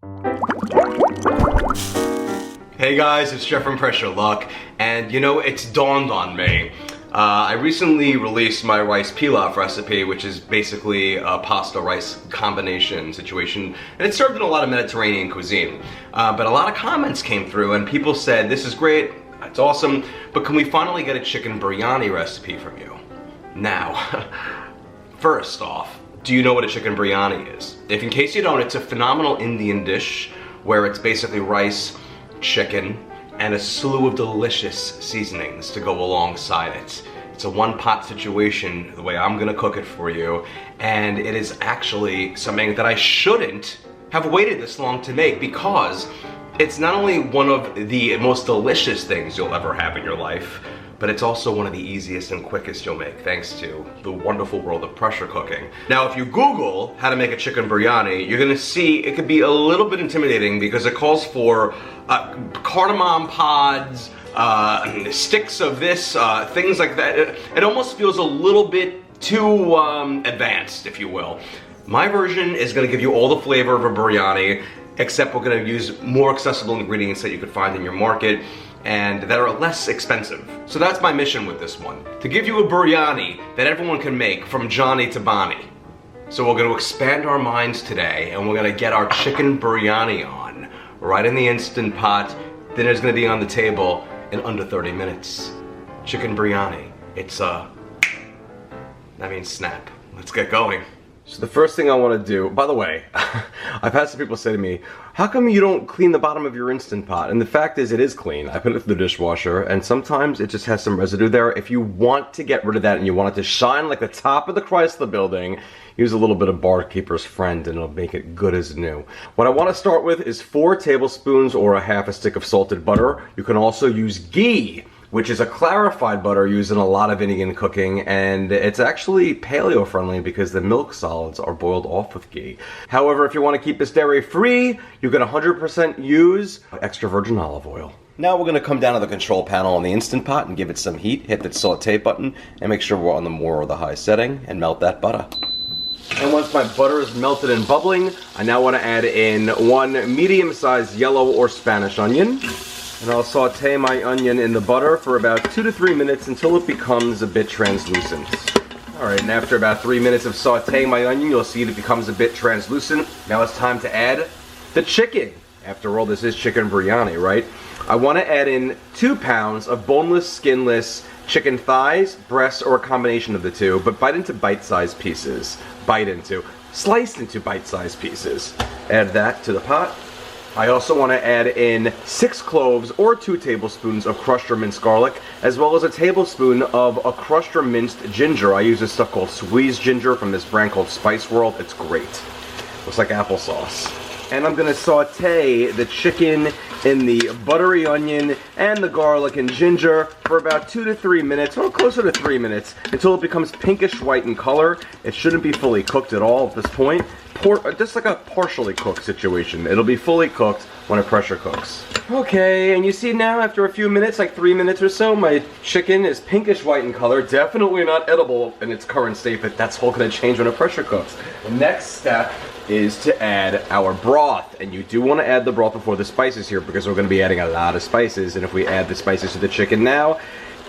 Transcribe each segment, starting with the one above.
Hey guys, it's Jeff from Pressure Luck, and you know, it's dawned on me. I recently released my rice pilaf recipe, which is basically a pasta-rice combination situation, and it's served in a lot of Mediterranean cuisine. But a lot of comments came through, and people said, this is great, it's awesome, but can we finally get a chicken biryani recipe from you? Now, first off, do you know what a chicken biryani is? If in case you don't, it's a phenomenal Indian dish where it's basically rice, chicken, and a slew of delicious seasonings to go alongside it. It's a one-pot situation, the way I'm gonna cook it for you, and it is actually something that I shouldn't have waited this long to make, because it's not only one of the most delicious things you'll ever have in your life, but it's also one of the easiest and quickest you'll make, thanks to the wonderful world of pressure cooking. Now, if you Google how to make a chicken biryani, you're gonna see it could be a little bit intimidating because it calls for cardamom pods, sticks of this, things like that. It almost feels a little bit too advanced, if you will. My version is gonna give you all the flavor of a biryani, except we're gonna use more accessible ingredients that you could find in your market and that are less expensive. So that's my mission with this one, to give you a biryani that everyone can make from Johnny to Bonnie. So we're gonna expand our minds today, and we're gonna get our chicken biryani on, right in the Instant Pot. Dinner's gonna be on the table in under 30 minutes. Chicken biryani, that means snap. Let's get going. So the first thing I want to do, by the way, I've had some people say to me, how come you don't clean the bottom of your Instant Pot? And the fact is, it is clean. I put it through the dishwasher, and sometimes it just has some residue there. If you want to get rid of that and you want it to shine like the top of the Chrysler building, use a little bit of Barkeeper's Friend and it'll make it good as new. What I want to start with is 4 tablespoons or a half a stick of salted butter. You can also use ghee, which is a clarified butter used in a lot of Indian cooking, and it's actually paleo friendly because the milk solids are boiled off with ghee. However, if you want to keep this dairy free, you can 100% use extra virgin olive oil. Now we're going to come down to the control panel on the Instant Pot and give it some heat, hit that saute button, and make sure we're on the more or the high setting, and melt that butter. And once my butter is melted and bubbling, I now want to add in 1 medium-sized yellow or Spanish onion. And I'll saute my onion in the butter for about 2 to 3 minutes until it becomes a bit translucent. Alright, and after about 3 minutes of sauteing my onion, you'll see it becomes a bit translucent. Now it's time to add the chicken. After all, this is chicken biryani, right? I want to add in 2 pounds of boneless, skinless chicken thighs, breasts, or a combination of the two, but bite-sized pieces. Sliced into bite-sized pieces. Add that to the pot. I also want to add in 6 cloves or 2 tablespoons of crushed or minced garlic, as well as a tablespoon of a crushed or minced ginger. I use this stuff called squeezed ginger from this brand called Spice World. It's great. Looks like applesauce. And I'm going to saute the chicken in the buttery onion and the garlic and ginger for about 2 to 3 minutes, or closer to 3 minutes, until it becomes pinkish white in color. It shouldn't be fully cooked at all at this point. Just like a partially cooked situation. It'll be fully cooked when it pressure cooks. Okay, and you see now after a few minutes, like 3 minutes or so, my chicken is pinkish white in color. Definitely not edible in its current state, but that's all going to change when it pressure cooks. The next step is to add our broth, and you do want to add the broth before the spices here because we're going to be adding a lot of spices, and if we add the spices to the chicken now,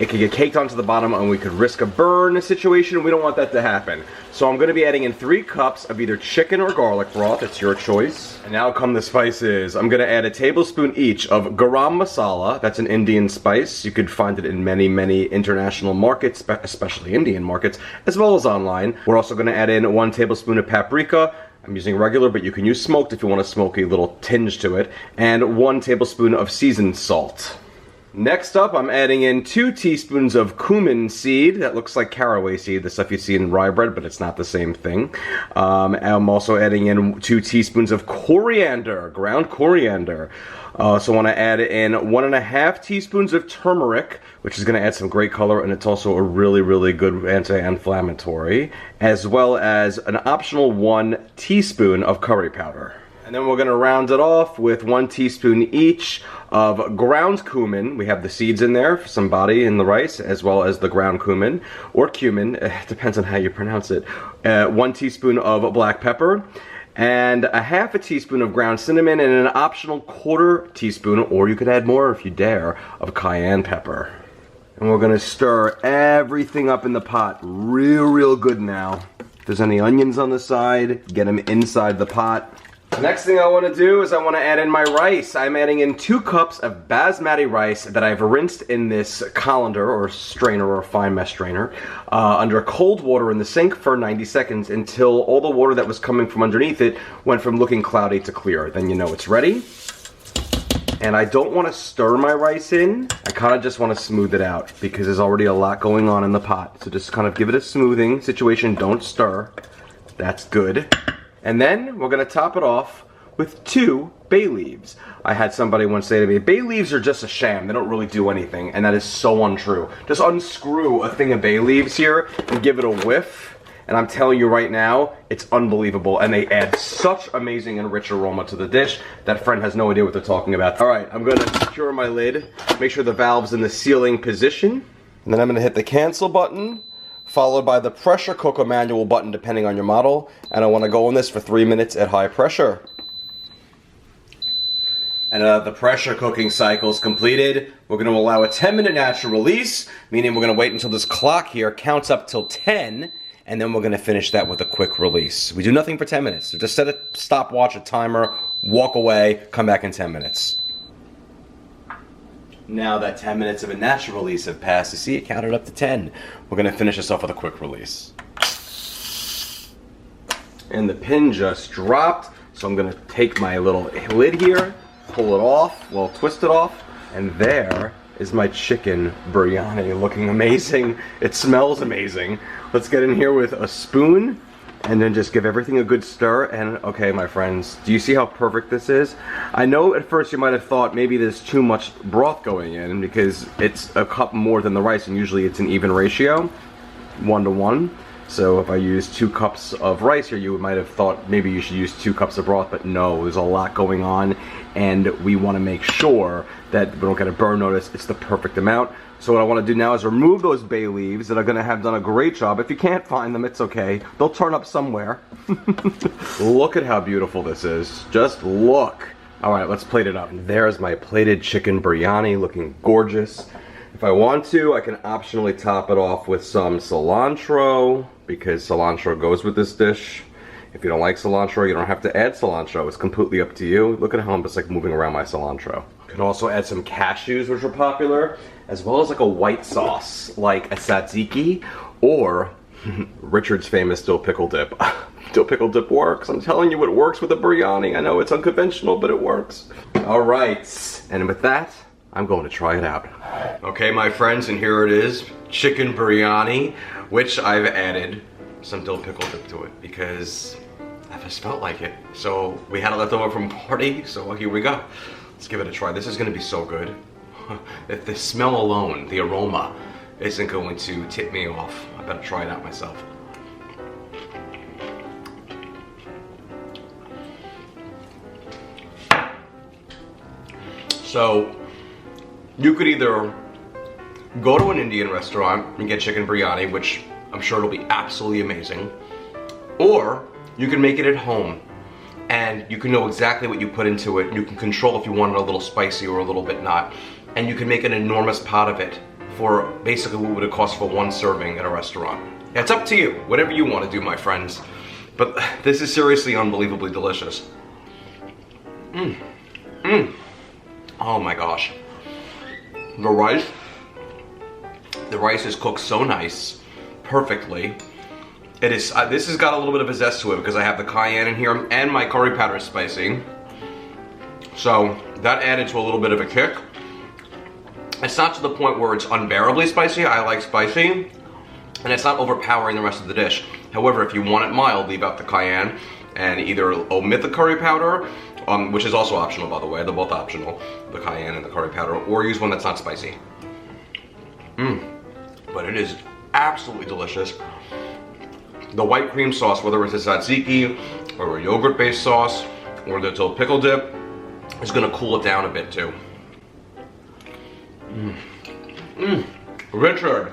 it could get caked onto the bottom and we could risk a burn situation. We don't want that to happen. So I'm going to be adding in 3 cups of either chicken or garlic broth. It's your choice. And now come the spices. I'm going to add a tablespoon each of garam masala. That's an Indian spice. You could find it in many, many international markets, especially Indian markets, as well as online. We're also going to add in 1 tablespoon of paprika. I'm using regular, but you can use smoked if you want a smoky little tinge to it. And 1 tablespoon of seasoned salt. Next up, I'm adding in 2 teaspoons of cumin seed. That looks like caraway seed, the stuff you see in rye bread, but it's not the same thing. I'm also adding in 2 teaspoons of coriander, ground coriander. So I want to add in 1.5 teaspoons of turmeric, which is going to add some great color, and it's also a really, really good anti-inflammatory, as well as an optional 1 teaspoon of curry powder. And then we're going to round it off with 1 teaspoon each of ground cumin. We have the seeds in there for some body in the rice, as well as the ground cumin, or cumin, it depends on how you pronounce it. 1 teaspoon of black pepper, and a half a teaspoon of ground cinnamon, and an optional quarter teaspoon, or you could add more if you dare, of cayenne pepper. And we're gonna stir everything up in the pot real good now. If there's any onions on the side, get them inside the pot. The next thing I want to do is I want to add in my rice. I'm adding in 2 cups of basmati rice that I've rinsed in this colander or strainer or fine mesh strainer under cold water in the sink for 90 seconds until all the water that was coming from underneath it went from looking cloudy to clear. Then you know it's ready. And I don't want to stir my rice in. I kind of just want to smooth it out because there's already a lot going on in the pot. So just kind of give it a smoothing situation. Don't stir. That's good. And then we're gonna top it off with 2 bay leaves. I had somebody once say to me, bay leaves are just a sham, they don't really do anything, and that is so untrue. Just unscrew a thing of bay leaves here and give it a whiff, and I'm telling you right now, it's unbelievable, and they add such amazing and rich aroma to the dish that friend has no idea what they're talking about. All right, I'm gonna secure my lid, make sure the valve's in the sealing position, and then I'm gonna hit the cancel button, followed by the pressure cooker manual button depending on your model, and I want to go in this for 3 minutes at high pressure. And the pressure cooking cycle is completed. We're going to allow a 10-minute natural release, meaning we're going to wait until this clock here counts up till 10, and then we're going to finish that with a quick release. We do nothing for 10 minutes. So just set a stopwatch, a timer, walk away, come back in 10 minutes. Now that 10 minutes of a natural release have passed, you see it counted up to 10. We're going to finish this off with a quick release. And the pin just dropped, so I'm going to take my little lid here, pull it off, well, twist it off, and there is my chicken biryani looking amazing. It smells amazing. Let's get in here with a spoon and then just give everything a good stir. And okay, my friends, do you see how perfect this is? I know at first you might have thought maybe there's too much broth going in because it's a cup more than the rice, and usually it's an even ratio, 1 to 1. So if I use 2 cups of rice here, you might have thought maybe you should use 2 cups of broth, but no, there's a lot going on, and we want to make sure that we don't get a burn notice. It's the perfect amount. So what I want to do now is remove those bay leaves that are going to have done a great job. If you can't find them, it's okay. They'll turn up somewhere. Look at how beautiful this is. Just look. All right, let's plate it up. And there's my plated chicken biryani looking gorgeous. If I want to, I can optionally top it off with some cilantro because cilantro goes with this dish. If you don't like cilantro, you don't have to add cilantro. It's completely up to you. Look at how I'm just like moving around my cilantro. You can also add some cashews, which are popular, as well as like a white sauce, like a tzatziki, or Richard's famous dill pickle dip. Dill pickle dip works. I'm telling you, it works with a biryani. I know it's unconventional, but it works. All right, and with that, I'm going to try it out. Okay, my friends, and here it is, chicken biryani, which I've added some dill pickle dip to it because I just felt like it. So we had it left over from a party, so here we go. Let's give it a try. This is gonna be so good. If the smell alone, the aroma, isn't going to tip me off, I better try it out myself. So, you could either go to an Indian restaurant and get chicken biryani, which I'm sure it'll be absolutely amazing, or you can make it at home and you can know exactly what you put into it, and you can control if you want it a little spicy or a little bit not, and you can make an enormous pot of it for basically what would it cost for 1 serving at a restaurant. It's up to you, whatever you want to do, my friends, but this is seriously unbelievably delicious. Oh my gosh. The rice is cooked so nice, perfectly. It is, this has got a little bit of a zest to it because I have the cayenne in here and my curry powder is spicy. So that added to a little bit of a kick. It's not to the point where it's unbearably spicy. I like spicy, and it's not overpowering the rest of the dish. However, if you want it mild, leave out the cayenne and either omit the curry powder, which is also optional, by the way. They're both optional, the cayenne and the curry powder, or use one that's not spicy. But it is absolutely delicious. The white cream sauce, whether it's a tzatziki or a yogurt-based sauce or the dill pickle dip, is gonna cool it down a bit too. Richard,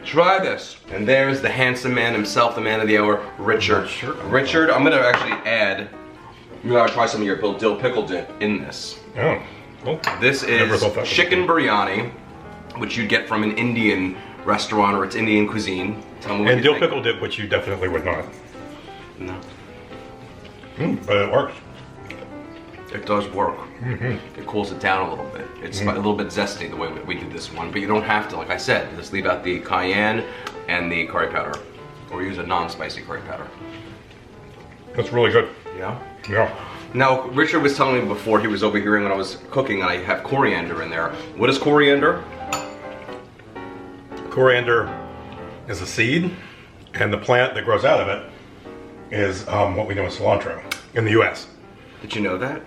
Try this. And there's the handsome man himself, the man of the hour, Richard. Richard, I'm gonna actually add, you gotta try some of your dill pickle dip in this. Oh, well, this is chicken biryani, which you'd get from an Indian restaurant or it's Indian cuisine. Tell me what and dill pickle dip, which you definitely would not. No. But it works. It does work. It cools it down a little bit. It's a little bit zesty the way we did this one, but you don't have to, like I said, just leave out the cayenne and the curry powder, or use a non-spicy curry powder. That's really good. Yeah? Yeah. Now, Richard was telling me before he was overhearing when I was cooking, and I have coriander in there. What is coriander? Coriander is a seed, and the plant that grows out of it is what we know as cilantro in the U.S. Did you know that?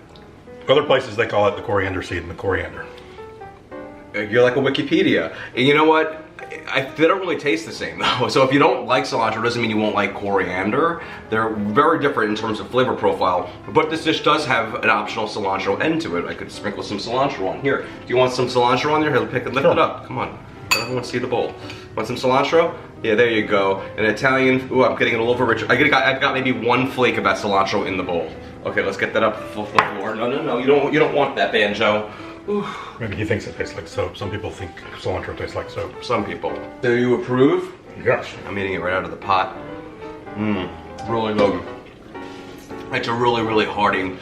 Other places they call it the coriander seed and the coriander. You're like a Wikipedia. And you know what? They don't really taste the same though. So if you don't like cilantro, it doesn't mean you won't like coriander. They're very different in terms of flavor profile. But this dish does have an optional cilantro end to it. I could sprinkle some cilantro on here. Do you want some cilantro on there? Here, lift it up. Come on. Let everyone see the bowl. Want some cilantro? Yeah, there you go. An Italian. Ooh, I'm getting it all over rich. I've got maybe one flake of that cilantro in the bowl. Okay, let's get that up the floor. No, you don't want that, Banjo. Ooh. Maybe he thinks it tastes like soap. Some people think cilantro tastes like soap. Some people. Do you approve? Yes. I'm eating it right out of the pot. Really good. It's a really, really hearty,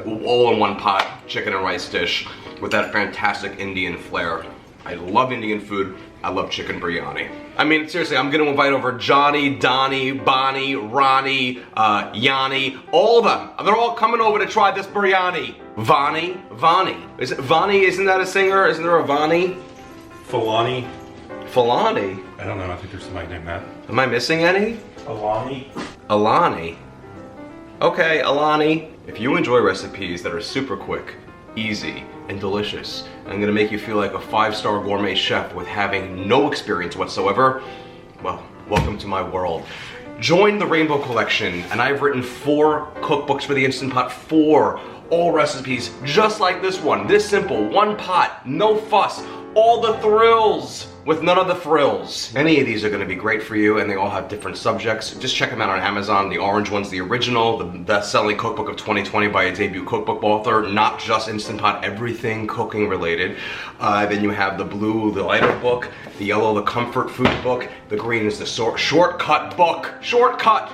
all-in-one pot chicken and rice dish with that fantastic Indian flair. I love Indian food. I love chicken biryani. I mean, seriously, I'm gonna invite over Johnny, Donnie, Bonnie, Ronnie, Yanni, all of them. They're all coming over to try this biryani. Vani. Is it Vani? Isn't that a singer? Isn't there a Vani? Fulani. Fulani? I don't know. I think there's somebody named that. Am I missing any? Alani. Alani. Okay, Alani. If you enjoy recipes that are super quick, easy, and delicious, and I'm gonna make you feel like a 5-star gourmet chef with having no experience whatsoever, well, welcome to my world. Join the Rainbow Collection, and I've written 4 cookbooks for the Instant Pot, 4, all recipes just like this one. This simple, 1 pot, no fuss, all the thrills with none of the frills. Any of these are gonna be great for you, and they all have different subjects. Just check them out on Amazon. The orange one's the original, the best-selling cookbook of 2020 by a debut cookbook author, not just Instant Pot, everything cooking related. Then you have the blue, the lighter book, the yellow, the comfort food book, the green is the shortcut book. Shortcut!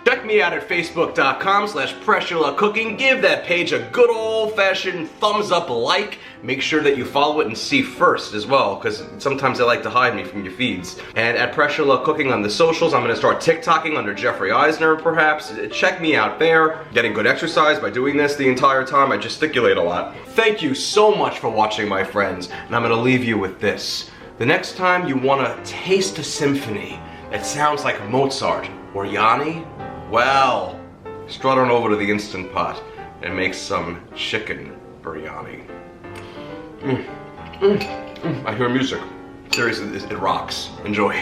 Check me out at facebook.com/PressureLuckCooking. Give that page a good old-fashioned thumbs up like. Make sure that you follow it and see first as well, because sometimes they like to hide me from your feeds. And at Pressure Luck Cooking on the socials, I'm going to start TikToking under Jeffrey Eisner, perhaps. Check me out there. Getting good exercise by doing this the entire time. I gesticulate a lot. Thank you so much for watching, my friends. And I'm going to leave you with this. The next time you want to taste a symphony that sounds like Mozart or Yanni, well, strut on over to the Instant Pot and make some chicken biryani. I hear music. Seriously, it rocks. Enjoy.